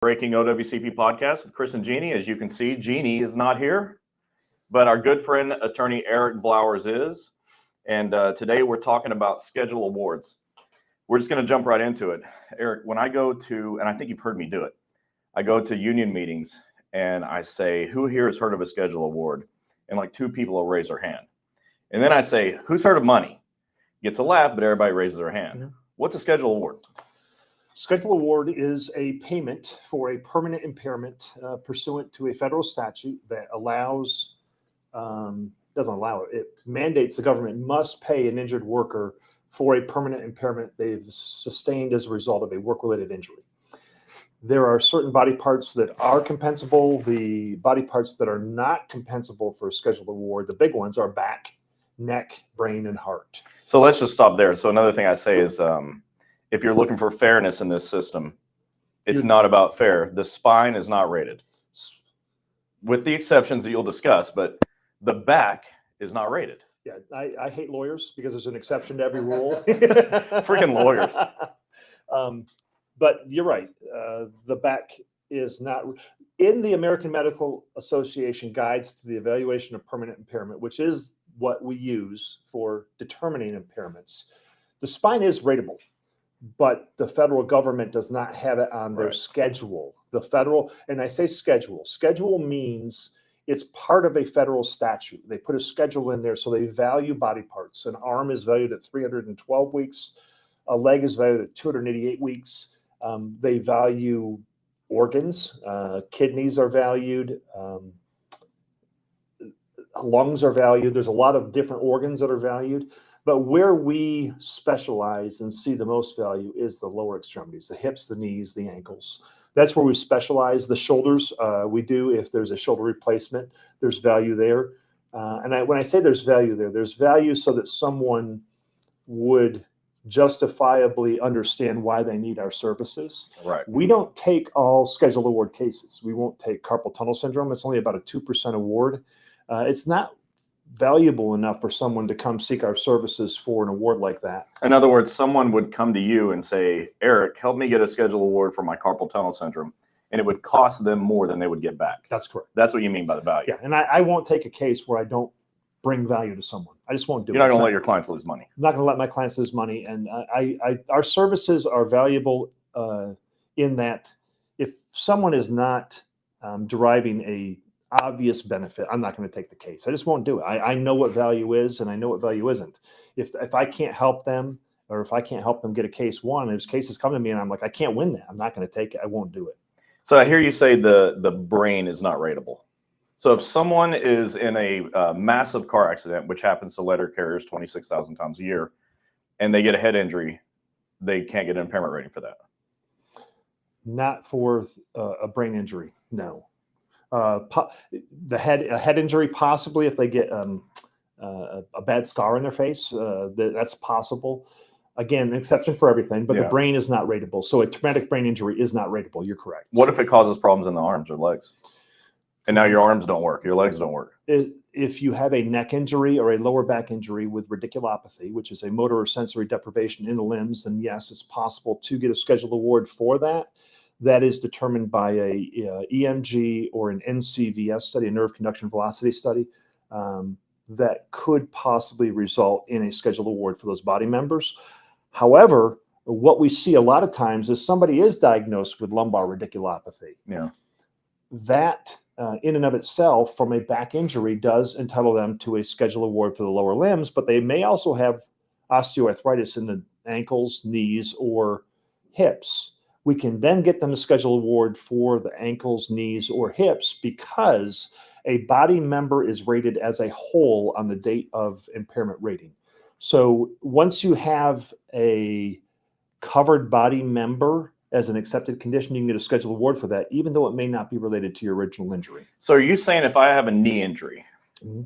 Breaking OWCP podcast with Chris and Gini. As you can see, Gini is not here, but our good friend, attorney Eric Blowers is. And today we're talking about schedule awards. We're just going to jump right into it. Eric, when I go to, and I think you've heard me do it, I go to union meetings and I say, who here has heard of a schedule award? And like two people will raise their hand. And then I say, who's heard of money? Gets a laugh, but everybody raises their hand. Mm-hmm. What's a schedule award? Schedule award is a payment for a permanent impairment pursuant to a federal statute that it mandates the government must pay an injured worker for a permanent impairment they've sustained as a result of a work-related injury. There are certain body parts that are compensable. The body parts that are not compensable for a scheduled award, the big ones, are back, neck, brain, and heart. So let's just stop there. So another thing I say is, if you're looking for fairness in this system, it's not about fair. The spine is not rated, with the exceptions that you'll discuss, but the back is not rated. Yeah, I hate lawyers because there's an exception to every rule. Freaking lawyers. But you're right. The back is not. In the American Medical Association Guides to the Evaluation of Permanent Impairment, which is what we use for determining impairments, the spine is rateable. But the federal government does not have it on their schedule. The federal, and I say schedule means it's part of a federal statute. They put a schedule in there, so they value body parts. An arm is valued at 312 weeks. A leg is valued at 288 weeks. They value organs. Kidneys are valued. Lungs are valued. There's a lot of different organs that are valued. But where we specialize and see the most value is the lower extremities, the hips, the knees, the ankles. That's where we specialize. The shoulders, we do. If there's a shoulder replacement, there's value there. When I say there's value there, there's value so that someone would justifiably understand why they need our services. Right. We don't take all scheduled award cases. We won't take carpal tunnel syndrome. It's only about a 2% award. It's not valuable enough for someone to come seek our services for an award like that. In other words, someone would come to you and say, Eric, help me get a schedule award for my carpal tunnel syndrome. And it would cost them more than they would get back. That's correct. That's what you mean by the value. Yeah. And I won't take a case where I don't bring value to someone. I just won't do it. You're not going to let your clients lose money. I'm not going to let my clients lose money. And our services are valuable in that if someone is not deriving a obvious benefit, I'm not going to take the case. I just won't do it. I know what value is and I know what value isn't. If I can't help them, or if I can't help them get a case won, there's cases come to me and I'm like, I can't win that. I'm not going to take it. I won't do it. So I hear you say the brain is not rateable. So if someone is in a massive car accident, which happens to letter carriers 26,000 times a year, and they get a head injury, they can't get an impairment rating for that. Not for a brain injury, no. A head injury, possibly, if they get a bad scar in their face, that's possible. Again, an exception for everything, but the brain is not rateable. So a traumatic brain injury is not rateable. You're correct. What if it causes problems in the arms or legs? And now your arms don't work, your legs don't work. If you have a neck injury or a lower back injury with radiculopathy, which is a motor or sensory deprivation in the limbs, then yes, it's possible to get a scheduled award for that. That is determined by a EMG or an NCVS study, a nerve conduction velocity study, that could possibly result in a scheduled award for those body members. However, what we see a lot of times is somebody is diagnosed with lumbar radiculopathy. Yeah. That in and of itself, from a back injury, does entitle them to a scheduled award for the lower limbs, but they may also have osteoarthritis in the ankles, knees, or hips. We can then get them a scheduled award for the ankles, knees, or hips because a body member is rated as a whole on the date of impairment rating. So once you have a covered body member as an accepted condition, you can get a scheduled award for that, even though it may not be related to your original injury. So are you saying if I have a knee injury,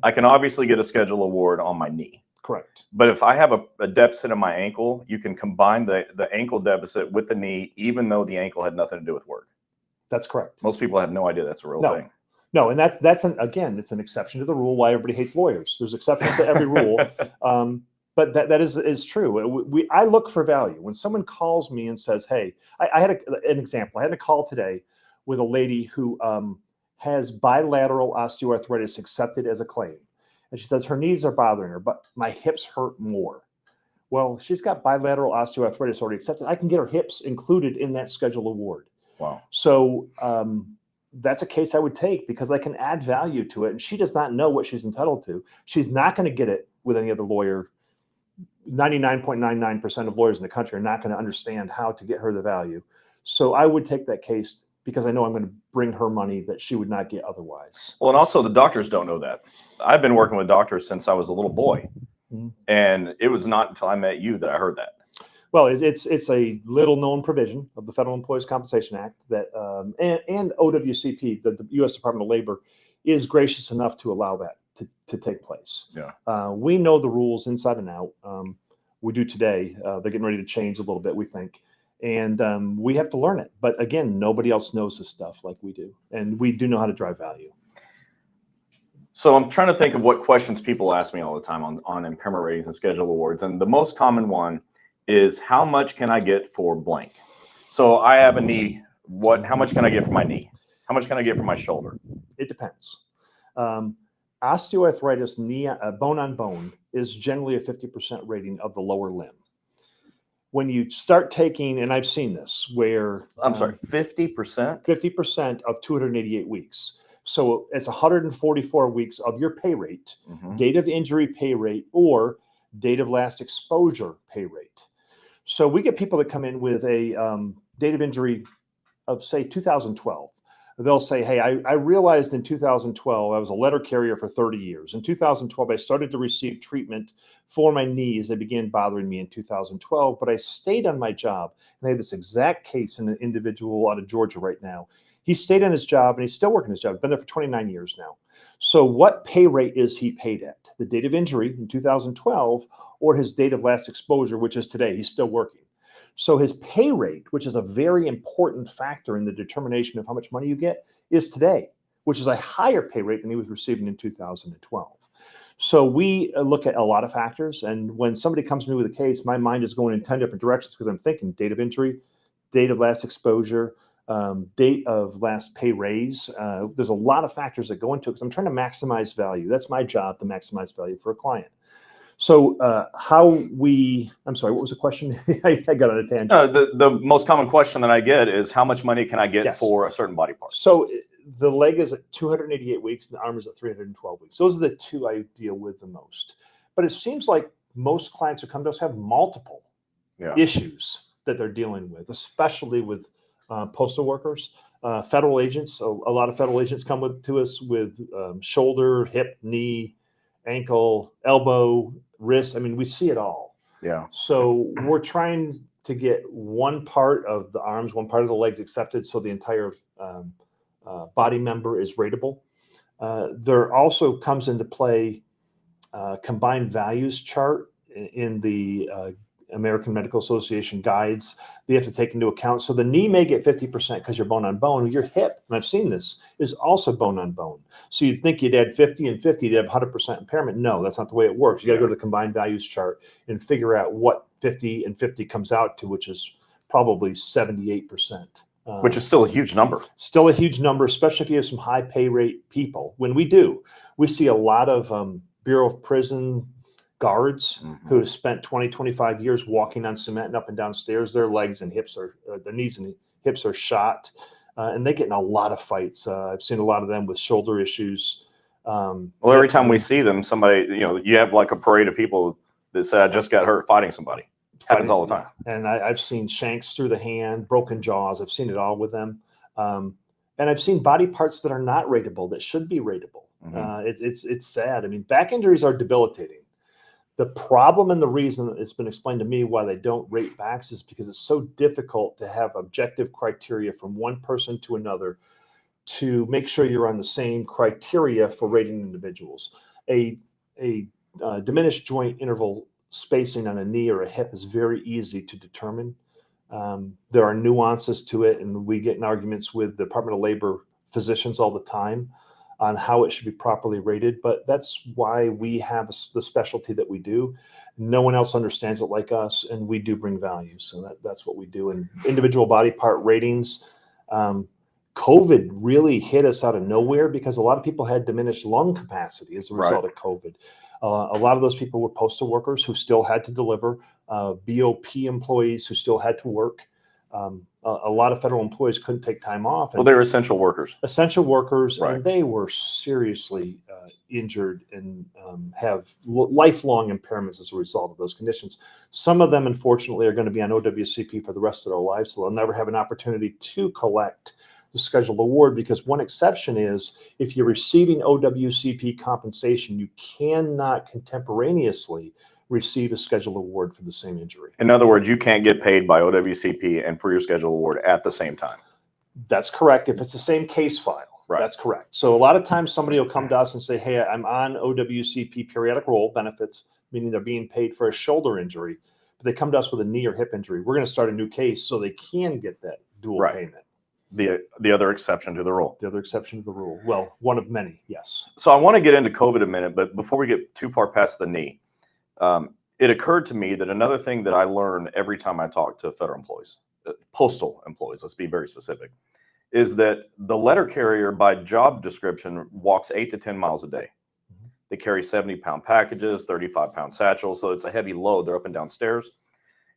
I can obviously get a scheduled award on my knee? Correct. But if I have a deficit in my ankle, you can combine the ankle deficit with the knee, even though the ankle had nothing to do with work. That's correct. Most people have no idea that's a real thing. No, and that's again, it's an exception to the rule. Why everybody hates lawyers. There's exceptions to every rule. But that is true. I look for value. When someone calls me and says, hey, I had an example. I had a call today with a lady who has bilateral osteoarthritis accepted as a claim. And she says her knees are bothering her, but my hips hurt more. Well, she's got bilateral osteoarthritis already accepted. I can get her hips included in that schedule award. Wow. So that's a case I would take because I can add value to it. And she does not know what she's entitled to. She's not going to get it with any other lawyer. 99.99% of lawyers in the country are not going to understand how to get her the value. So I would take that case because I know I'm going to bring her money that she would not get otherwise. Well, and also the doctors don't know that. I've been working with doctors since I was a little boy. Mm-hmm. And it was not until I met you that I heard that. Well, it's a little known provision of the Federal Employees Compensation Act that and OWCP, the U.S. Department of Labor, is gracious enough to allow that to take place. Yeah. We know the rules inside and out. We do today. They're getting ready to change a little bit, we think. And we have to learn it. But again, nobody else knows this stuff like we do. And we do know how to drive value. So I'm trying to think of what questions people ask me all the time on impairment ratings and schedule awards. And the most common one is, how much can I get for blank? So I have a knee. How much can I get for my knee? How much can I get for my shoulder? It depends. Osteoarthritis, knee, bone on bone, is generally a 50% rating of the lower limb. When you start taking, and I've seen this, where 50%? 50% of 288 weeks. So it's 144 weeks of your pay rate, date of injury pay rate, or date of last exposure pay rate. So we get people that come in with a date of injury of, say, 2012. They'll say, hey, I realized in 2012, I was a letter carrier for 30 years. In 2012, I started to receive treatment for my knees. They began bothering me in 2012, but I stayed on my job. And I had this exact case in an individual out of Georgia right now. He stayed on his job, and he's still working his job. Been there for 29 years now. So what pay rate is he paid at? The date of injury in 2012 or his date of last exposure, which is today? He's still working. So his pay rate, which is a very important factor in the determination of how much money you get, is today, which is a higher pay rate than he was receiving in 2012. So we look at a lot of factors. And when somebody comes to me with a case, my mind is going in 10 different directions because I'm thinking date of injury, date of last exposure, date of last pay raise. There's a lot of factors that go into it because I'm trying to maximize value. That's my job, to maximize value for a client. So I'm sorry, what was the question? I got on a tangent. The most common question that I get is, how much money can I get for a certain body part? So the leg is at 288 weeks and the arm is at 312 weeks. Those are the two I deal with the most. But it seems like most clients who come to us have multiple issues that they're dealing with, especially with postal workers, federal agents. So a lot of federal agents come to us with shoulder, hip, knee, ankle, elbow, wrist. I mean, we see it all. Yeah. So we're trying to get one part of the arms, one part of the legs accepted, so the entire body member is rateable. There also comes into play combined values chart in the American Medical Association guides. They have to take into account. So the knee may get 50% because you're bone on bone. Your hip, and I've seen this, is also bone on bone. So you'd think you'd add 50 and 50 to have 100% impairment. No, that's not the way it works. You got to go to the combined values chart and figure out what 50 and 50 comes out to, which is probably 78%. Which is still a huge number. Still a huge number, especially if you have some high pay rate people. When we see a lot of Bureau of Prison guards who have spent 20, 25 years walking on cement and up and down stairs. Their legs and hips their knees and hips are shot, and they get in a lot of fights. I've seen a lot of them with shoulder issues. Well, every time we see them, somebody, you have like a parade of people that say, I just got hurt fighting somebody. Happens all the time. And I've seen shanks through the hand, broken jaws. I've seen it all with them. And I've seen body parts that are not rateable that should be rateable. It's sad. I mean, back injuries are debilitating. The problem and the reason it's been explained to me why they don't rate backs is because it's so difficult to have objective criteria from one person to another to make sure you're on the same criteria for rating individuals. A diminished joint interval spacing on a knee or a hip is very easy to determine. There are nuances to it, and we get in arguments with the Department of Labor physicians all the time on how it should be properly rated, but that's why we have the specialty that we do. No one else understands it like us, and we do bring value. So that's what we do. And individual body part ratings COVID really hit us out of nowhere because a lot of people had diminished lung capacity as a result of COVID. A lot of those people were postal workers who still had to deliver, BOP employees who still had to work. A lot of federal employees couldn't take time off. Well, they were essential workers. Essential workers, Right. and they were seriously injured and have lifelong impairments as a result of those conditions. Some of them, unfortunately, are going to be on OWCP for the rest of their lives, so they'll never have an opportunity to collect the scheduled award, because one exception is if you're receiving OWCP compensation, you cannot contemporaneously receive a scheduled award for the same injury. In other words, you can't get paid by OWCP and for your scheduled award at the same time. That's correct. If it's the same case file, Right. That's correct. So a lot of times somebody will come to us and say, hey, I'm on OWCP periodic role benefits, meaning they're being paid for a shoulder injury, but they come to us with a knee or hip injury. We're going to start a new case so they can get that dual Right. payment. The other exception to the rule. The other exception to the rule. Well, one of many, yes. So I want to get into COVID a minute, but before we get too far past the knee, it occurred to me that another thing that I learn every time I talk to federal employees, postal employees, let's be very specific, is that the letter carrier by job description walks 8 to 10 miles a day. Mm-hmm. They carry 70-pound packages, 35-pound satchels, so it's a heavy load. They're up and down stairs.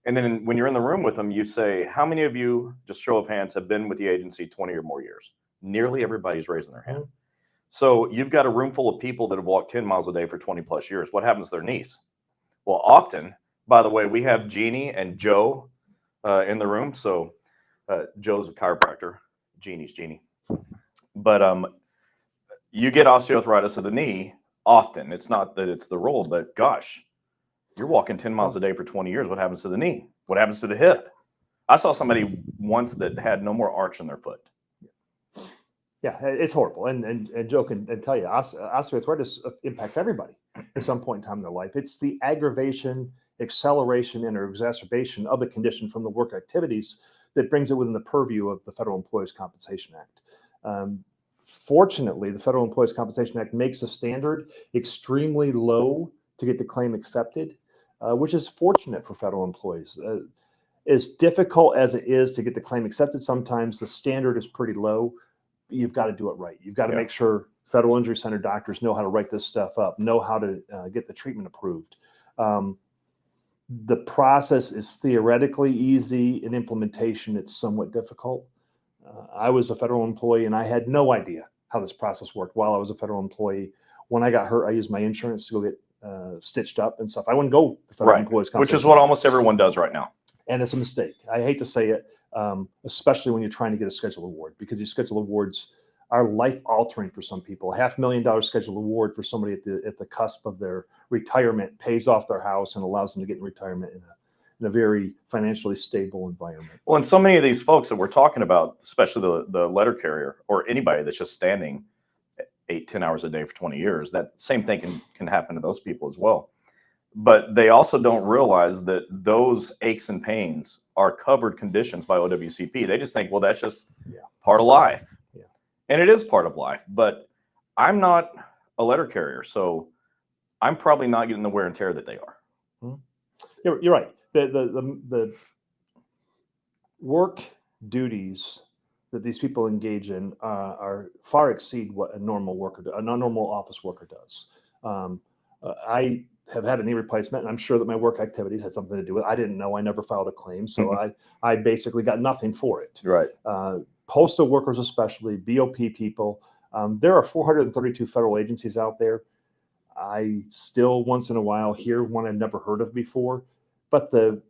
And then when you're in the room with them, you say, how many of you, just show of hands, have been with the agency 20 or more years? Nearly everybody's raising their hand. So you've got a room full of people that have walked 10 miles a day for 20 plus years. What happens to their knees? Well, often, by the way, we have Gini and Joe in the room. So Joe's a chiropractor, Gini's Gini. But you get osteoarthritis of the knee often. It's not that it's the rule, but gosh, you're walking 10 miles a day for 20 years. What happens to the knee? What happens to the hip? I saw somebody once that had no more arch in their foot. Yeah, it's horrible. And Joe can tell you, osteoarthritis impacts everybody at some point in time in their life. It's the aggravation, acceleration, and or exacerbation of the condition from the work activities that brings it within the purview of the Federal Employees Compensation Act. Fortunately, the Federal Employees Compensation Act makes the standard extremely low to get the claim accepted, which is fortunate for federal employees. As difficult as it is to get the claim accepted, sometimes the standard is pretty low. You've got to do it right. You've got to make sure Federal Injury Center doctors know how to write this stuff up, know how to get the treatment approved. The process is theoretically easy. In implementation, it's somewhat difficult. I was a federal employee and I had no idea how this process worked while I was a federal employee. When I got hurt, I used my insurance to go get stitched up and stuff. I wouldn't go to Federal Employees Compensation, which is what almost everyone does right now. And it's a mistake. I hate to say it, especially when you're trying to get a scheduled award, because these scheduled awards are life altering for some people. $500,000 scheduled award for somebody at the cusp of their retirement pays off their house and allows them to get in retirement in a very financially stable environment. Well, and so many of these folks that we're talking about, especially the letter carrier or anybody that's just standing 8-10 hours a day for 20 years, that same thing can happen to those people as well. But they also don't realize that those aches and pains are covered conditions by OWCP. They just think, well, that's just part of life. Yeah. And it is part of life. But I'm not a letter carrier, so I'm probably not getting the wear and tear that they are. You're right. The work duties that these people engage in are far exceed what a normal office worker does. I have had a knee replacement, and I'm sure that my work activities had something to do with it. I didn't know. I never filed a claim, so I basically got nothing for it. Right. Postal workers, especially BOP people. There are 432 federal agencies out there. I still once in a while hear one I've never heard of before, but the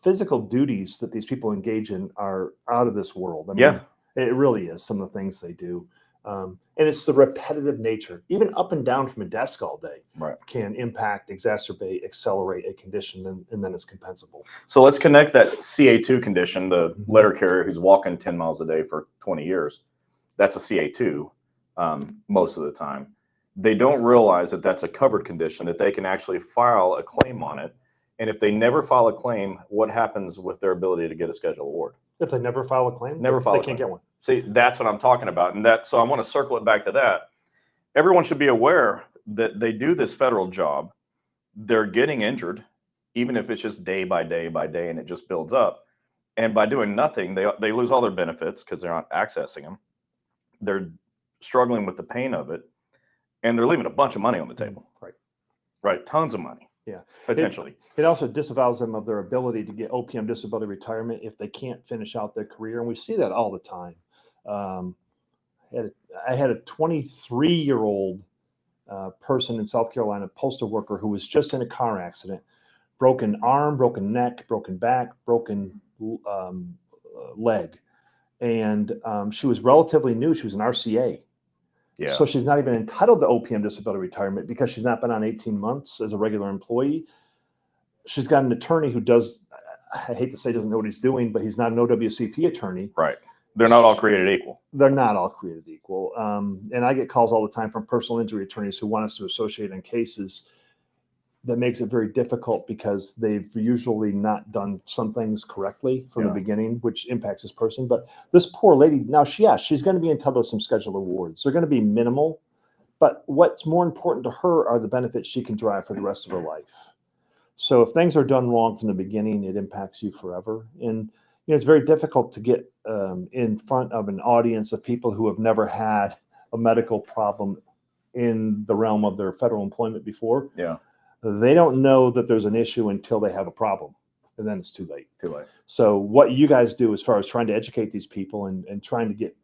physical duties that these people engage in are out of this world. I mean, it really is, some of the things they do. And it's the repetitive nature, even up and down from a desk all day, can impact, exacerbate, accelerate a condition, and then it's compensable. So let's connect that CA2 condition, the letter carrier who's walking 10 miles a day for 20 years. That's a CA2 most of the time. They don't realize that that's a covered condition, that they can actually file a claim on it. And if they never file a claim, what happens with their ability to get a scheduled award? If they never file a claim, they can't get one. See, that's what I'm talking about. And so I want to circle it back to that. Everyone should be aware that they do this federal job. They're getting injured, even if it's just day by day by day, and it just builds up. And by doing nothing, they lose all their benefits because they're not accessing them. they're struggling with the pain of it, and they're leaving a bunch of money on the table. Right. Tons of money. Yeah. Potentially. It also disavows them of their ability to get OPM disability retirement if they can't finish out their career. And we see that all the time. I had a 23-year-old person in South Carolina, postal worker, who was just in a car accident, broken arm, broken neck, broken back, broken leg. And she was relatively new. She was an RCA. Yeah. So she's not even entitled to OPM disability retirement because she's not been on 18 months as a regular employee. She's got an attorney who does, I hate to say doesn't know what he's doing, but he's not an OWCP attorney. Right. They're not all created equal. They're not all created equal. And I get calls all the time from personal injury attorneys who want us to associate in cases. That makes it very difficult because they've usually not done some things correctly from the beginning, which impacts this person. But this poor lady, now she's going to be entitled to some scheduled awards. They're going to be minimal, but what's more important to her are the benefits she can derive for the rest of her life. So if things are done wrong from the beginning, it impacts you forever. And it's very difficult to get in front of an audience of people who have never had a medical problem in the realm of their federal employment before. Yeah. They don't know that there's an issue until they have a problem, and then it's too late. Too late. So what you guys do as far as trying to educate these people and trying to get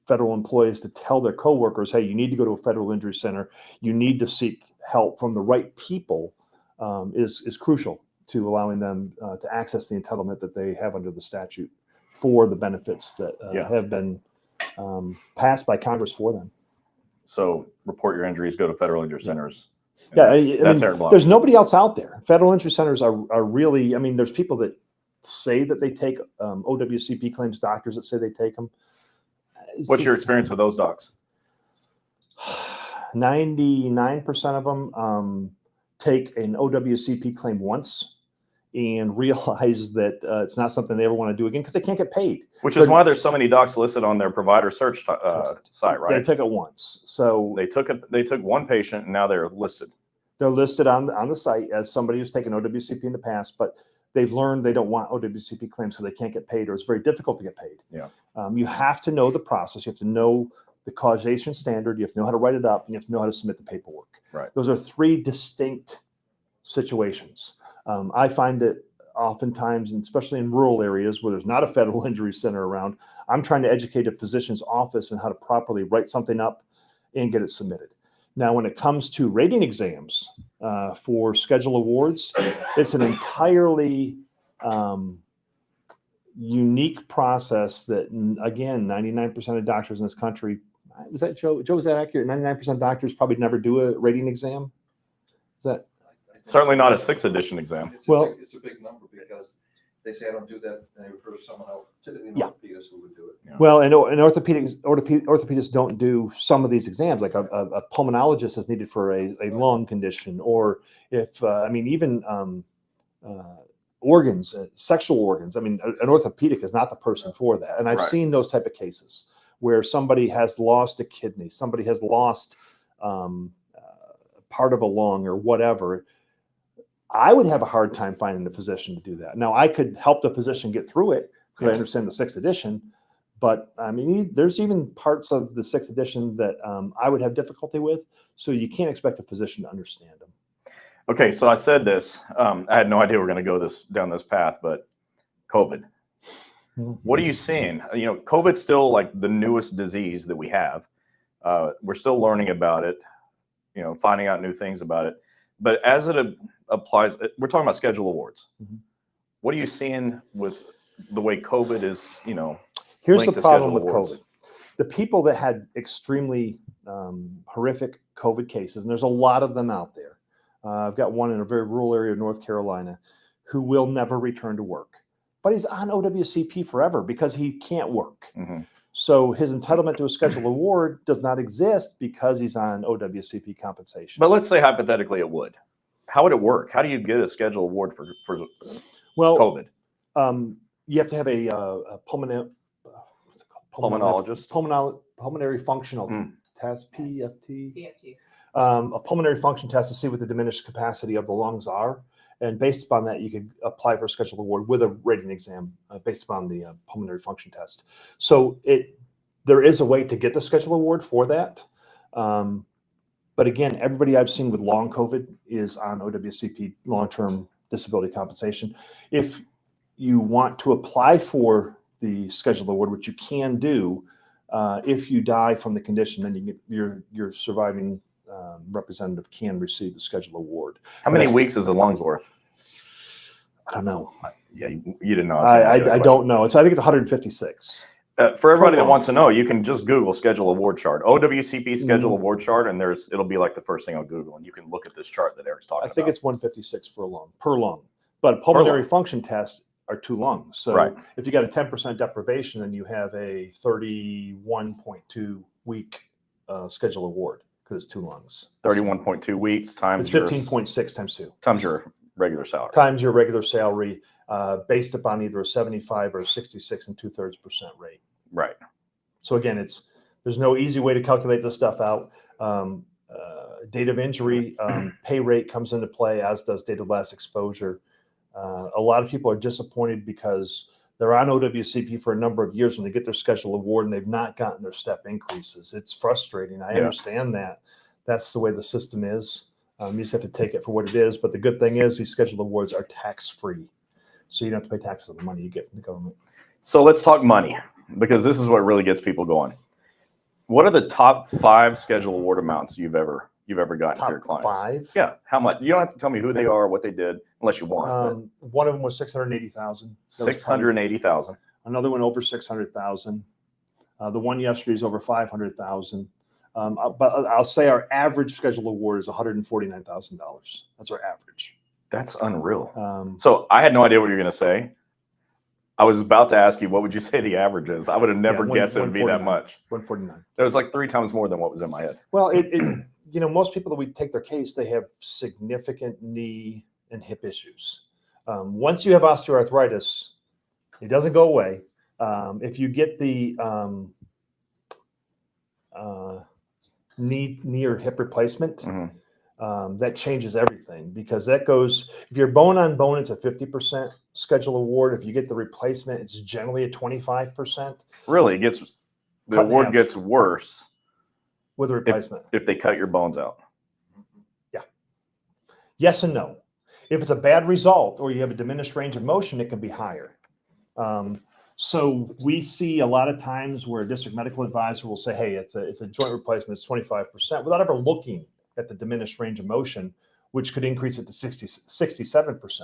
federal employees to tell their coworkers, hey, you need to go to a federal injury center, you need to seek help from the right people, is crucial to allowing them to access the entitlement that they have under the statute for the benefits that have been passed by Congress for them. So report your injuries, go to federal injury centers. Yeah, that's Eric Blau. There's nobody else out there. Federal injury centers are really, there's people that say that they take OWCP claims, doctors that say they take them. What's your experience with those docs? 99% of them take an OWCP claim once and realize that it's not something they ever want to do again because they can't get paid. Which is why there's so many docs listed on their provider search site, right? They took it once. So they took one patient and now they're listed. They're listed on the site as somebody who's taken OWCP in the past, but they've learned they don't want OWCP claims so they can't get paid, or it's very difficult to get paid. Yeah. You have to know the process. You have to know the causation standard. You have to know how to write it up, and you have to know how to submit the paperwork. Right. Those are three distinct situations. I find it oftentimes, and especially in rural areas where there's not a federal injury center around, I'm trying to educate a physician's office on how to properly write something up and get it submitted. Now, when it comes to rating exams for schedule awards, it's an entirely unique process that, again, 99% of doctors in this country, is that Joe? Joe, is that accurate? 99% of doctors probably never do a rating exam? Is that? Certainly not a 6th edition exam. It's a big number because they say I don't do that, and they refer to someone else, typically an orthopedist who would do it. Yeah. Well, and orthopedists don't do some of these exams. Like a pulmonologist is needed for a lung condition, or if even organs, sexual organs. An orthopedic is not the person for that. And I've seen those type of cases where somebody has lost a kidney, somebody has lost part of a lung or whatever. I would have a hard time finding a physician to do that. Now, I could help the physician get through it because I understand the 6th edition, but there's even parts of the 6th edition that I would have difficulty with. So you can't expect a physician to understand them. Okay, so I said this. I had no idea we we're going to go down this path, but COVID. What are you seeing? COVID's still like the newest disease that we have. We're still learning about it, finding out new things about it. But as it applies, we're talking about schedule awards. Mm-hmm. What are you seeing with the way COVID is, Here's the problem with COVID. The people that had extremely horrific COVID cases, and there's a lot of them out there. I've got one in a very rural area of North Carolina who will never return to work. But he's on OWCP forever because he can't work. Mm-hmm. So his entitlement to a scheduled award does not exist because he's on OWCP compensation. But let's say hypothetically it would. How would it work? How do you get a scheduled award for COVID? You have to have a pulmonologist, pulmonary functional test, PFT. A pulmonary function test to see what the diminished capacity of the lungs are. And based upon that, you could apply for a scheduled award with a rating exam based upon the pulmonary function test. So There is a way to get the schedule award for that. But again, everybody I've seen with long COVID is on OWCP, long-term disability compensation. If you want to apply for the schedule award, which you can do, if you die from the condition, then you get your surviving representative can receive the schedule award. How many weeks is a lungs worth? I don't know. Yeah, you didn't know. I don't know. I think it's 156. For everybody that wants to know, you can just Google schedule award chart, OWCP schedule award chart, and it'll be like the first thing on Google, and you can look at this chart that Eric's talking about. I think it's 156 per lung, but pulmonary function tests are 2 lungs. So if you got a 10% deprivation, then you have a 31.2 week schedule award because it's 2 lungs. 31.2 weeks times. It's 15.6 times 2. Times your regular salary. Times your regular salary, based upon either a 75 or 66 2/3% rate. Right. So again, there's no easy way to calculate this stuff out. Date of injury, pay rate comes into play, as does date of last exposure. A lot of people are disappointed because they're on OWCP for a number of years when they get their schedule award and they've not gotten their step increases. It's frustrating. I understand that. That's the way the system is. You just have to take it for what it is. But the good thing is these schedule awards are tax-free. So you don't have to pay taxes on the money you get from the government. So let's talk money, because this is what really gets people going. What are the top 5 schedule award amounts you've ever gotten for your clients? 5? Yeah. How much? You don't have to tell me who they are or what they did unless you want. One of them was $680,000. 680,000. Another one over 600,000. The one yesterday is over 500,000. But I'll say our average schedule award is $149,000. That's our average. That's unreal. So I had no idea what you were going to say. I was about to ask you, what would you say the average is? I would have never guessed it would be that much. 149. It was like 3 times more than what was in my head. Well, most people that we take their case, they have significant knee and hip issues. Once you have osteoarthritis, it doesn't go away. If you get the knee or hip replacement, that changes everything, because that goes, if you're bone on bone, it's a 50% schedule award. If you get the replacement, it's generally a 25%. Really, the award gets worse with a replacement if they cut your bones out. Yeah. Yes and no. If it's a bad result or you have a diminished range of motion, it can be higher. So we see a lot of times where a district medical advisor will say, hey, it's a joint replacement, it's 25%, without ever looking at the diminished range of motion, which could increase it to 67%,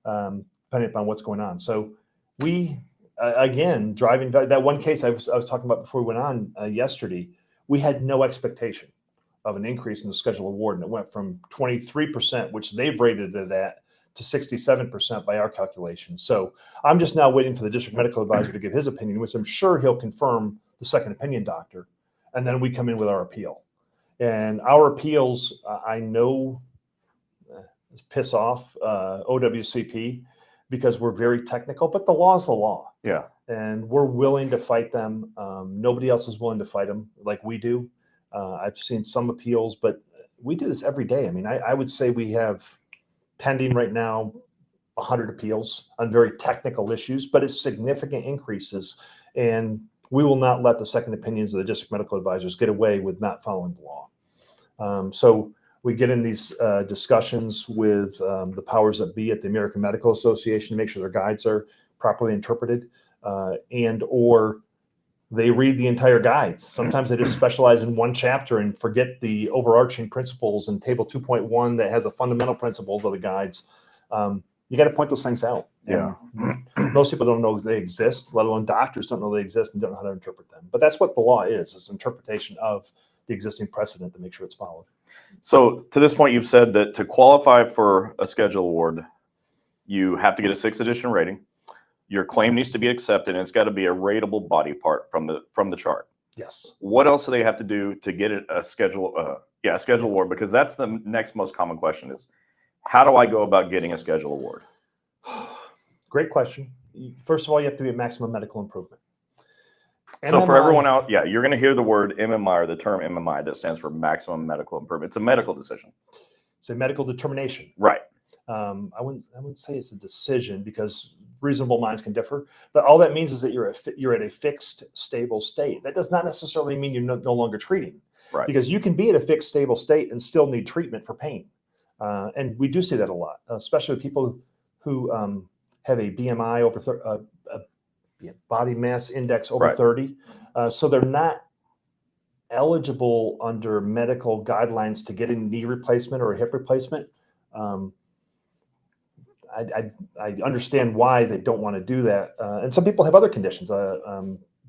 depending upon what's going on. So we, again, driving that one case I was talking about before we went on yesterday, we had no expectation of an increase in the schedule award, and it went from 23%, which they've rated it at, to 67% by our calculation. So I'm just now waiting for the district medical advisor to give his opinion, which I'm sure he'll confirm the second opinion doctor, and then we come in with our appeal. And our appeals, I know, piss off OWCP, because we're very technical, but the law is the law. Yeah. And we're willing to fight them. Nobody else is willing to fight them like we do. I've seen some appeals, but we do this every day. I mean, I would say we have pending right now 100 appeals on very technical issues, but it's significant increases. And we will not let the second opinions of the district medical advisors get away with not following the law. So we get in these discussions with the powers that be at the American Medical Association to make sure their guides are properly interpreted, and or they read the entire guides. Sometimes they just specialize in one chapter and forget the overarching principles in table 2.1 that has the fundamental principles of the guides. You got to point those things out. Yeah. And most people don't know they exist, let alone doctors don't know they exist and don't know how to interpret them. But that's what the law is. It's interpretation of the existing precedent to make sure it's followed. So to this point, you've said that to qualify for a schedule award, you have to get a 6th edition rating. Your claim needs to be accepted, and it's got to be a rateable body part from the chart. Yes. What else do they have to do to get a schedule award? Because that's the next most common question is, how do I go about getting a schedule award? Great question. First of all, you have to be at maximum medical improvement. So for everyone out, you're going to hear the word MMI, or the term MMI, that stands for maximum medical improvement. It's a medical decision. It's a medical determination. Right. I wouldn't say it's a decision, because reasonable minds can differ, but all that means is that you're at a fixed, stable state. That does not necessarily mean you're no longer treating, Right. because you can be at a fixed, stable state and still need treatment for pain. And we do see that a lot, especially with people who have a BMI over a body mass index over Right. 30. So they're not eligible under medical guidelines to get a knee replacement or a hip replacement. I understand why they don't want to do that. And some people have other conditions.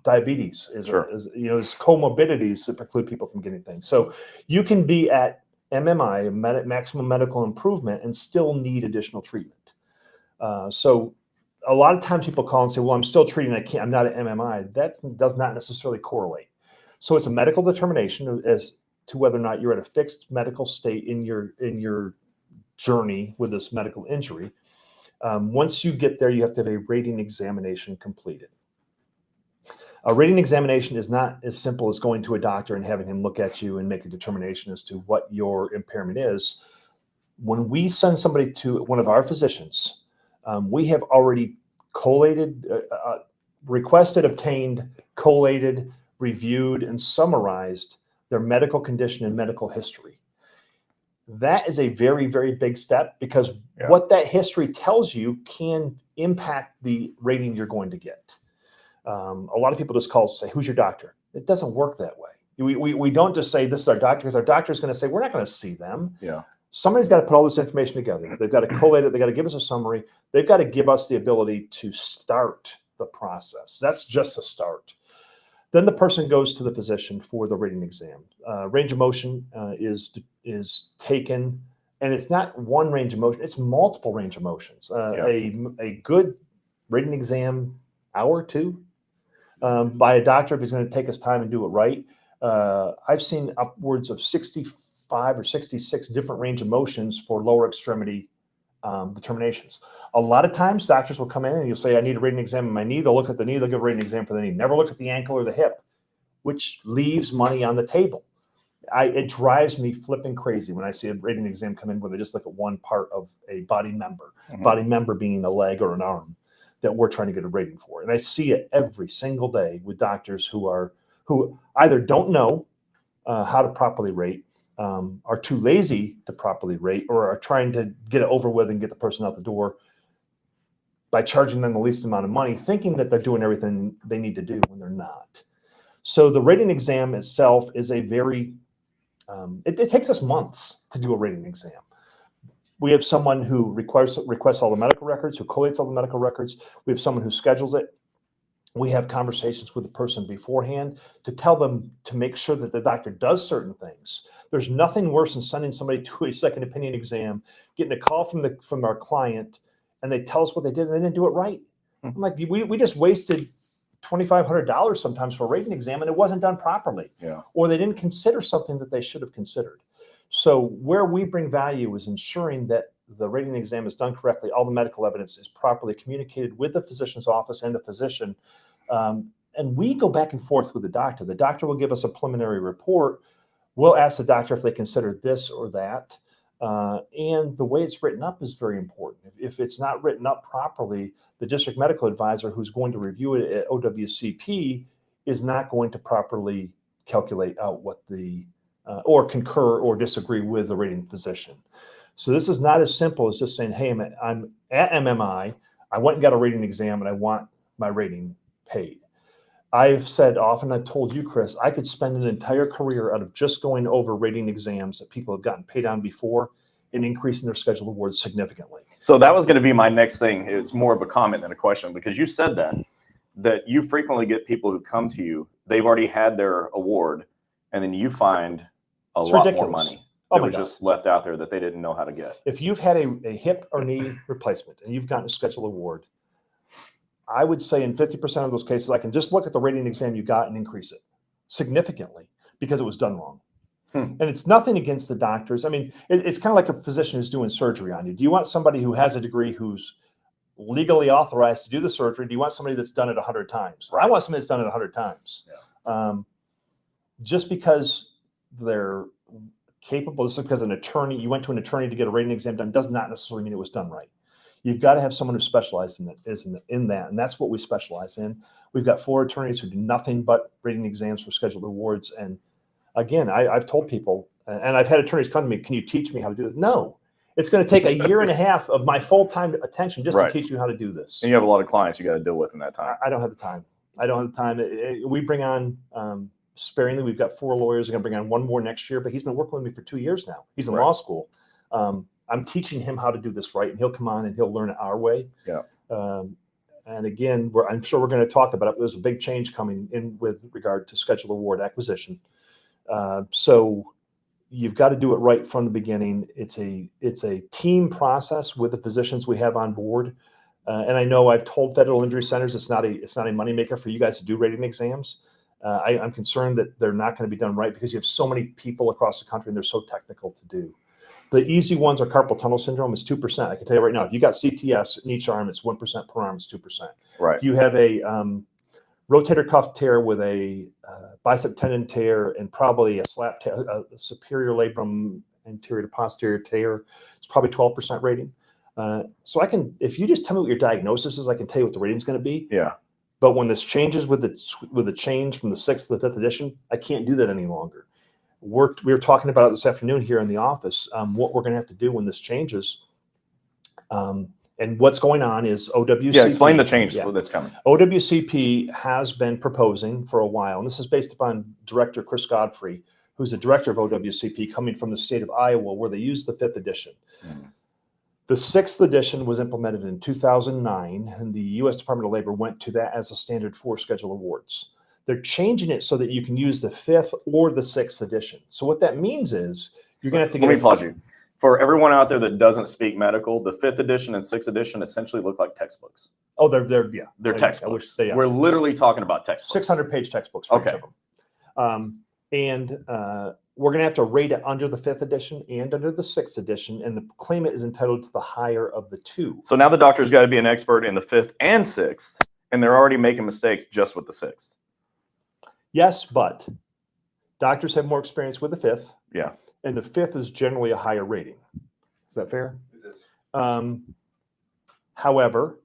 Diabetes is there's comorbidities that preclude people from getting things. So you can be at MMI, maximum medical improvement, and still need additional treatment. So a lot of times people call and say, well, I'm still treating, I'm not at MMI. That does not necessarily correlate. So it's a medical determination as to whether or not you're at a fixed medical state in your journey with this medical injury. Once you get there, you have to have a rating examination completed. A rating examination is not as simple as going to a doctor and having him look at you and make a determination as to what your impairment is. When we send somebody to one of our physicians, we have already collated, requested, obtained, collated, reviewed, and summarized their medical condition and medical history. That is a very, very big step, because what that history tells you can impact the rating you're going to get. A lot of people just call and say, who's your doctor? It doesn't work that way. We don't just say this is our doctor, because our doctor is going to say, we're not going to see them. Yeah. Somebody's got to put all this information together. They've got to collate it. They've got to give us a summary. They've got to give us the ability to start the process. That's just a start. Then the person goes to the physician for the rating exam. Range of motion is taken, and it's not one range of motion, it's multiple range of motions. A good rating exam, hour or two, by a doctor, if he's going to take his time and do it right. I've seen upwards of 65 or 66 different range of motions for lower extremity determinations. A lot of times doctors will come in and you'll say, I need a rating exam of my knee. They'll look at the knee, they'll give a rating exam for the knee. Never look at the ankle or the hip, which leaves money on the table. It drives me flipping crazy when I see a rating exam come in where they just look at one part of a body member, body member being a leg or an arm that we're trying to get a rating for. And I see it every single day with doctors who either don't know how to properly rate, are too lazy to properly rate, or are trying to get it over with and get the person out the door by charging them the least amount of money, thinking that they're doing everything they need to do when they're not. So the rating exam itself is a very, it takes us months to do a rating exam. We have someone who requests all the medical records, who collates all the medical records. We have someone who schedules it. We have conversations with the person beforehand to tell them to make sure that the doctor does certain things. There's nothing worse than sending somebody to a second opinion exam, getting a call from our client, and they tell us what they did and they didn't do it right. I'm like, we just wasted $2,500 sometimes for a rating exam, and it wasn't done properly. Yeah. Or they didn't consider something that they should have considered. So where we bring value is ensuring that the rating exam is done correctly, all the medical evidence is properly communicated with the physician's office and the physician. And we go back and forth with the doctor. The doctor will give us a preliminary report. We'll ask the doctor if they consider this or that. And the way it's written up is very important. If it's not written up properly, the district medical advisor who's going to review it at OWCP is not going to properly calculate out what or concur or disagree with the rating physician. So this is not as simple as just saying, hey, I'm at MMI, I went and got a rating exam, and I want my rating paid. I've said often, I've told you, Chris, I could spend an entire career out of just going over rating exams that people have gotten paid on before and increasing their scheduled awards significantly. So that was going to be my next thing. It's more of a comment than a question, because you said that you frequently get people who come to you, they've already had their award, and then you find a lot more money that was just left out there that they didn't know how to get. If you've had a hip or knee replacement and you've gotten a scheduled award, I would say in 50% of those cases, I can just look at the rating exam you got and increase it significantly because it was done wrong. And it's nothing against the doctors. I mean, it's kind of like a physician who's doing surgery on you. Do you want somebody who has a degree who's legally authorized to do the surgery? Do you want somebody that's done it 100 times? Right. I want somebody that's done it 100 times. Yeah. Just because they're capable, just because you went to an attorney to get a rating exam done, does not necessarily mean it was done right. You've got to have someone who specializes in that, and that's what we specialize in. We've got 4 attorneys who do nothing but rating exams for scheduled awards. And again, I've told people, and I've had attorneys come to me, can you teach me how to do this? No, it's going to take a year and a half of my full-time attention just to teach you how to do this. And you have a lot of clients you got to deal with in that time. I don't have the time. I don't have the time. We bring on sparingly. We've got 4 lawyers. I'm going to bring on 1 more next year, but he's been working with me for 2 years now. He's in law school. I'm teaching him how to do this right, and he'll come on and he'll learn it our way. Yeah. And again, I'm sure we're going to talk about it. There's a big change coming in with regard to schedule award acquisition. So you've got to do it right from the beginning. It's a team process with the physicians we have on board. And I know I've told federal injury centers it's not a moneymaker for you guys to do rating exams. I'm concerned that they're not going to be done right because you have so many people across the country and they're so technical to do. The easy ones are carpal tunnel syndrome. It's 2%. I can tell you right now, if you got CTS in each arm, it's 1% per arm. It's 2%. Right. If you have a rotator cuff tear with a bicep tendon tear and probably a slap tear, a superior labrum anterior to posterior tear, it's probably 12% rating. So I can, if you just tell me what your diagnosis is, I can tell you what the rating is going to be. Yeah. But when this changes with the change from the 6th to the 5th edition, I can't do that any longer. We were talking about it this afternoon here in the office, what we're going to have to do when this changes. And what's going on is OWCP. Yeah, explain the change that's coming. OWCP has been proposing for a while, and this is based upon Director Chris Godfrey, who's the director of OWCP, coming from the state of Iowa, where they use the 5th edition. The 6th edition was implemented in 2009, and the U.S. Department of Labor went to that as a standard for schedule awards. They're changing it so that you can use the 5th or the 6th edition. So what that means is you're going to have to get. Let me pause you. For everyone out there that doesn't speak medical, the 5th edition and 6th edition essentially look like textbooks. Oh, they're textbooks. I wish they are. We're literally talking about textbooks. 600-page textbooks for each of them. We're going to have to rate it under the 5th edition and under the 6th edition, and the claimant is entitled to the higher of the 2. So now the doctor's got to be an expert in the 5th and 6th, and they're already making mistakes just with the 6th. Yes, but doctors have more experience with the 5th. Yeah. And the 5th is generally a higher rating. Is that fair? It is. However,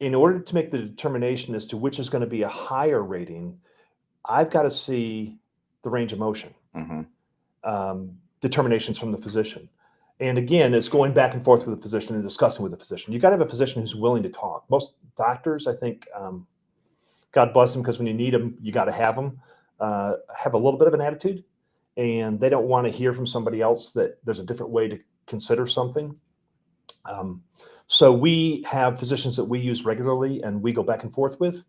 in order to make the determination as to which is going to be a higher rating, I've got to see the range of motion determinations from the physician. And again, it's going back and forth with the physician and discussing with the physician. You've got to have a physician who's willing to talk. Most doctors, I think, God bless them, because when you need them, you got to have them, have a little bit of an attitude, and they don't want to hear from somebody else that there's a different way to consider something. So we have physicians that we use regularly and we go back and forth with,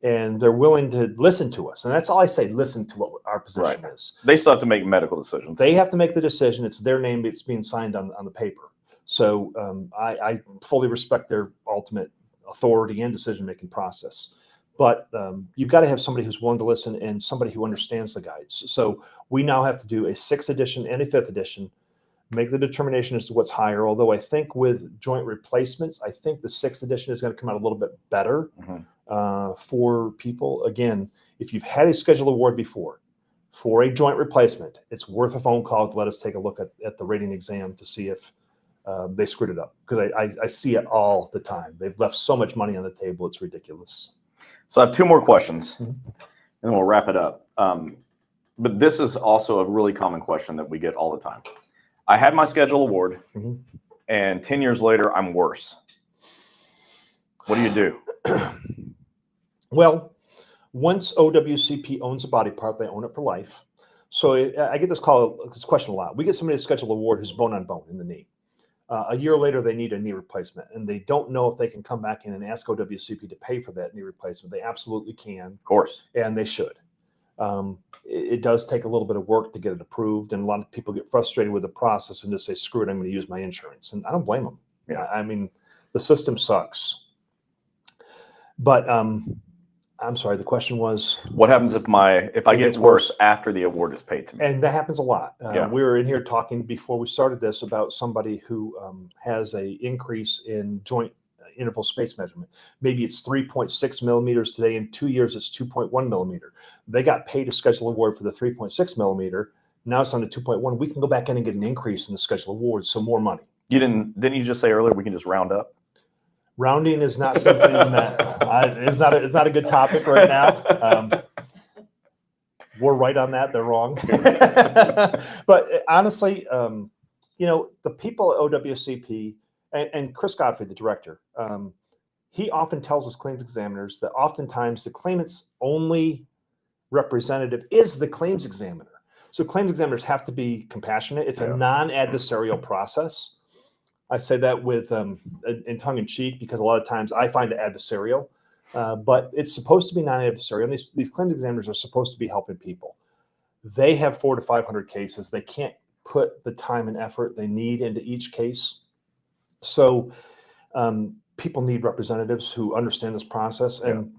and they're willing to listen to us. And that's all I say, listen to what our position is. They still have to make medical decisions. They have to make the decision. It's their name that's being signed on the paper. So I fully respect their ultimate authority and decision-making process. But you've got to have somebody who's willing to listen and somebody who understands the guides. So we now have to do a 6th edition and a 5th edition, make the determination as to what's higher. Although I think with joint replacements, I think the 6th edition is going to come out a little bit better for people. Again, if you've had a schedule award before for a joint replacement, it's worth a phone call to let us take a look at the rating exam to see if they screwed it up. Because I see it all the time. They've left so much money on the table, it's ridiculous. So I have 2 more questions, and then we'll wrap it up. But this is also a really common question that we get all the time. I had my schedule award, and 10 years later, I'm worse. What do you do? Well, once OWCP owns a body part, they own it for life. So I get this question a lot. We get somebody to schedule award who's bone on bone in the knee. A year later, they need a knee replacement, and they don't know if they can come back in and ask OWCP to pay for that knee replacement. They absolutely can. Of course. And they should. It does take a little bit of work to get it approved, and a lot of people get frustrated with the process and just say, screw it, I'm going to use my insurance. And I don't blame them. Yeah. I mean, the system sucks. But I'm sorry, the question was? What happens if I get worse after the award is paid to me? And that happens a lot. Yeah. We were in here talking before we started this about somebody who has an increase in joint interval space measurement. Maybe it's 3.6 millimeters today. In 2 years, it's 2.1 millimeter. They got paid a schedule award for the 3.6 millimeter. Now it's on to 2.1. We can go back in and get an increase in the schedule award, so more money. Didn't you just say earlier we can just round up? Rounding is not something that it's not a good topic right now. We're right on that; they're wrong. But honestly, the people at OWCP and Chris Godfrey, the director, he often tells us claims examiners that oftentimes the claimant's only representative is the claims examiner. So claims examiners have to be compassionate. It's a non-adversarial process. I say that with in tongue in cheek because a lot of times I find it adversarial, but it's supposed to be non-adversarial. And these claims examiners are supposed to be helping people. They have 400 to 500 cases. They can't put the time and effort they need into each case. So people need representatives who understand this process. And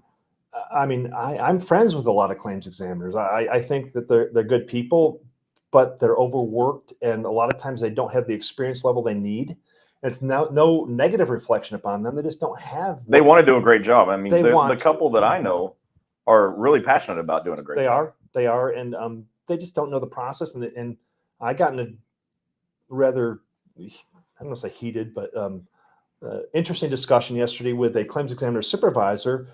I mean, I'm friends with a lot of claims examiners. I think that they're good people, but they're overworked, and a lot of times they don't have the experience level they need. It's no negative reflection upon them. They just don't have. They want to do a great job. I mean, the couple that I know are really passionate about doing a great job. They are, and they just don't know the process. And I got in a rather, I don't want to say heated, but interesting discussion yesterday with a claims examiner supervisor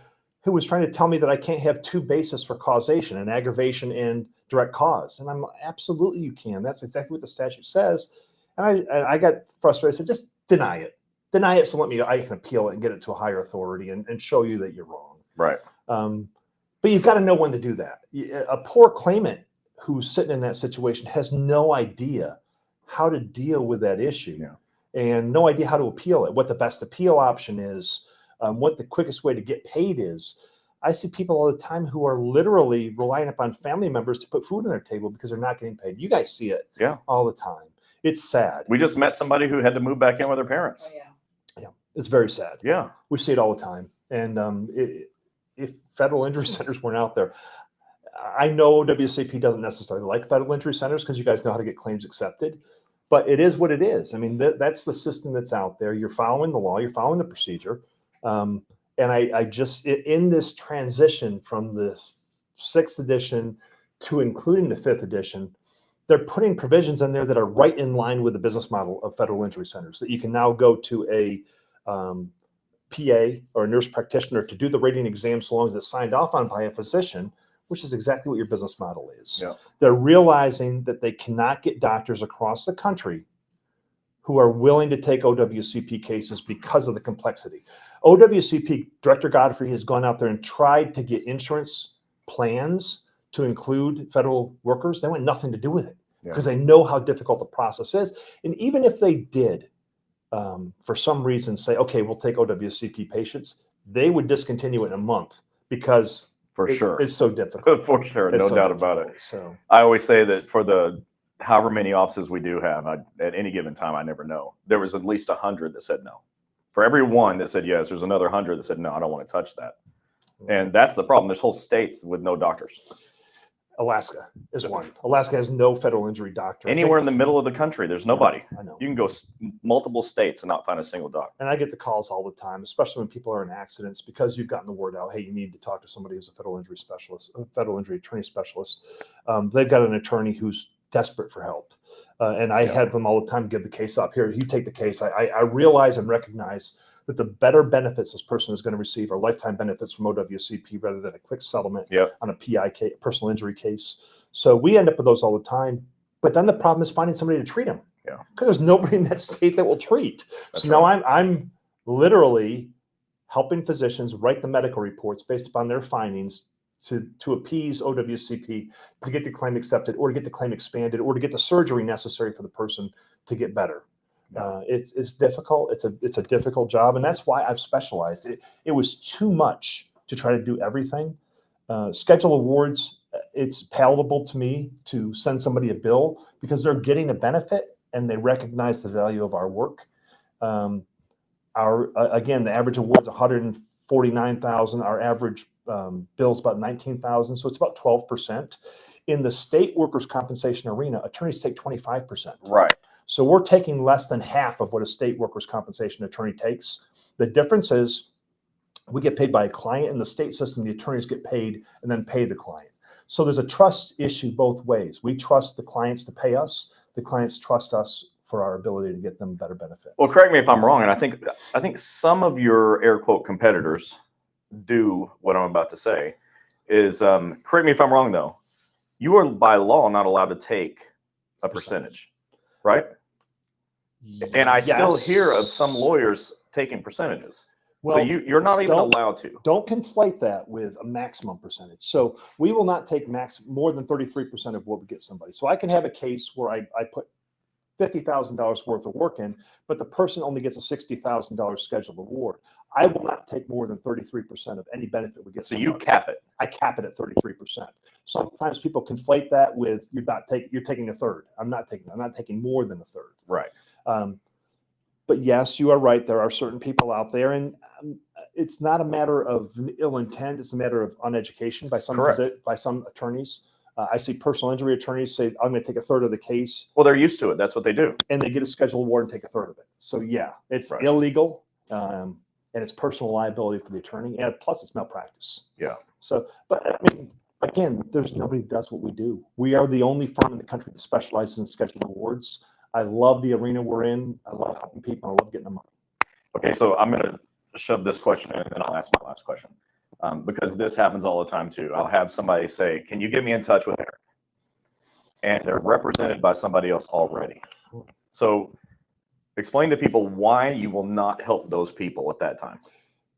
who was trying to tell me that I can't have two bases for causation, an aggravation and direct cause. And I'm absolutely you can. That's exactly what the statute says. And I got frustrated. I said, just deny it. Deny it. So I can appeal it and get it to a higher authority and show you that you're wrong. Right. But you've got to know when to do that. A poor claimant who's sitting in that situation has no idea how to deal with that issue and no idea how to appeal it, what the best appeal option is, what the quickest way to get paid is. I see people all the time who are literally relying upon family members to put food on their table because they're not getting paid. You guys see it all the time. It's sad. We just met somebody who had to move back in with their parents. Oh, yeah. Yeah, it's very sad. Yeah. We see it all the time. And if federal injury centers weren't out there, I know OWCP doesn't necessarily like federal injury centers because you guys know how to get claims accepted, but it is what it is. I mean, that's the system that's out there. You're following the law, you're following the procedure. And I just, in this transition from the 6th edition to including the 5th edition, they're putting provisions in there that are right in line with the business model of federal injury centers, that you can now go to a PA or a nurse practitioner to do the rating exam so long as it's signed off on by a physician, which is exactly what your business model is. Yeah. They're realizing that they cannot get doctors across the country who are willing to take OWCP cases because of the complexity. OWCP, Director Godfrey has gone out there and tried to get insurance plans to include federal workers. They want nothing to do with it because they know how difficult the process is. And even if they did, for some reason, say, okay, we'll take OWCP patients, they would discontinue it in a month because it's so difficult. For sure, no doubt about it. So I always say that for the however many offices we do have, at any given time, I never know. There was at least 100 that said no. For every one that said yes, there's another 100 that said no, I don't want to touch that. And that's the problem. There's whole states with no doctors. Alaska is one. Alaska has no federal injury doctor. Anywhere in the middle of the country, there's nobody. I know. You can go multiple states and not find a single doctor. And I get the calls all the time, especially when people are in accidents, because you've gotten the word out, hey, you need to talk to somebody who's a federal injury specialist, a federal injury attorney specialist. They've got an attorney who's desperate for help. And I have them all the time give the case up. Here, you take the case. I realize and recognize that the better benefits this person is going to receive are lifetime benefits from OWCP rather than a quick settlement on a PI case, personal injury case. So we end up with those all the time. But then the problem is finding somebody to treat them. Yeah. Because there's nobody in that state that will treat. That's now right. I'm literally helping physicians write the medical reports based upon their findings to appease OWCP to get the claim accepted or to get the claim expanded or to get the surgery necessary for the person to get better. It's difficult. It's a difficult job, and that's why I've specialized. It was too much to try to do everything. Schedule awards, it's palatable to me to send somebody a bill because they're getting a benefit and they recognize the value of our work. Again, the average award is $149,000. Our average bill is about $19,000, so it's about 12%. In the state workers' compensation arena, attorneys take 25%. Right. So we're taking less than half of what a state workers' compensation attorney takes. The difference is we get paid by a client. In the state system, the attorneys get paid and then pay the client. So there's a trust issue both ways. We trust the clients to pay us. The clients trust us for our ability to get them better benefit. Well, correct me if I'm wrong, and I think some of your air quote competitors do what I'm about to say. Is correct me if I'm wrong though. You are by law not allowed to take a percentage, right? And I still hear of some lawyers taking percentages. Well, so you're not even don't- allowed to. Don't conflate that with a maximum percentage. So we will not take more than 33% of what we get somebody. So I can have a case where I put $50,000 worth of work in, but the person only gets a $60,000 scheduled award. I will not take more than 33% of any benefit we get. So you cap it. I cap it at 33%. Sometimes people conflate that with you're taking a third. I'm not taking more than a third. Right. But yes, you are right. There are certain people out there, and it's not a matter of ill intent. It's a matter of uneducation by some attorneys. I see personal injury attorneys say, "I'm going to take a third of the case." Well, they're used to it. That's what they do. And they get a scheduled award and take a third of it. So yeah, it's Right. illegal, and it's personal liability for the attorney, and plus it's malpractice. Yeah. So, but I mean, again, there's nobody that does what we do. We are the only firm in the country that specializes in scheduled awards. I love the arena we're in. I love helping people. I love getting them money. Okay, so I'm going to shove this question in, and then I'll ask my last question. Because this happens all the time too. I'll have somebody say, "Can you get me in touch with Eric?" And they're represented by somebody else already. So explain to people why you will not help those people at that time.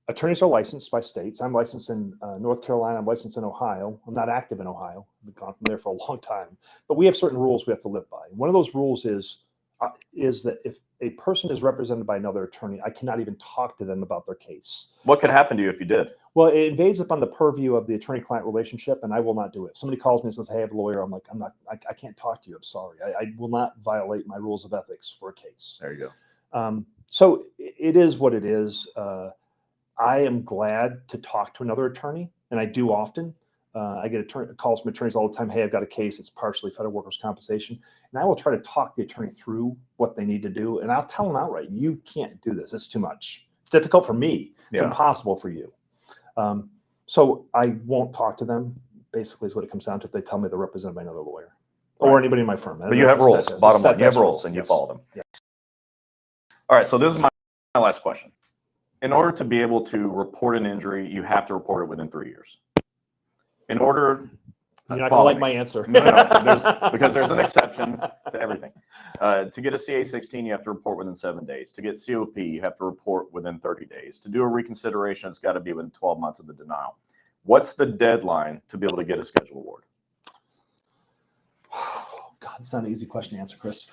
Attorneys are licensed by states. I'm licensed in North Carolina. I'm licensed in Ohio. I'm not active in Ohio. I've been gone from there for a long time. But we have certain rules we have to live by. One of those rules is that if a person is represented by another attorney, I cannot even talk to them about their case. What could happen to you if you did? Well, it invades upon the purview of the attorney-client relationship, and I will not do it. If somebody calls me and says, "Hey, I have a lawyer," I'm like, I can't talk to you. I'm sorry. I will not violate my rules of ethics for a case. There you go. So it is what it is. I am glad to talk to another attorney, and I do often. I get calls from attorneys all the time. "Hey, I've got a case. It's partially federal workers' compensation." And I will try to talk the attorney through what they need to do. And I'll tell them outright, "You can't do this. It's too much. It's difficult for me. It's impossible for you." So I won't talk to them, basically is what it comes down to if they tell me they're represented by another lawyer or anybody in my firm. But you have rules. Bottom line, you have rules and you follow them. Yes. All right, so this is my last question. In order to be able to report an injury, you have to report it within 3 years. In order, you're not going to like my answer. No, because there's an exception to everything. To get a CA-16, you have to report within 7 days. To get COP, you have to report within 30 days. To do a reconsideration, it's got to be within 12 months of the denial. What's the deadline to be able to get a schedule award? Oh, God, it's not an easy question to answer, Chris.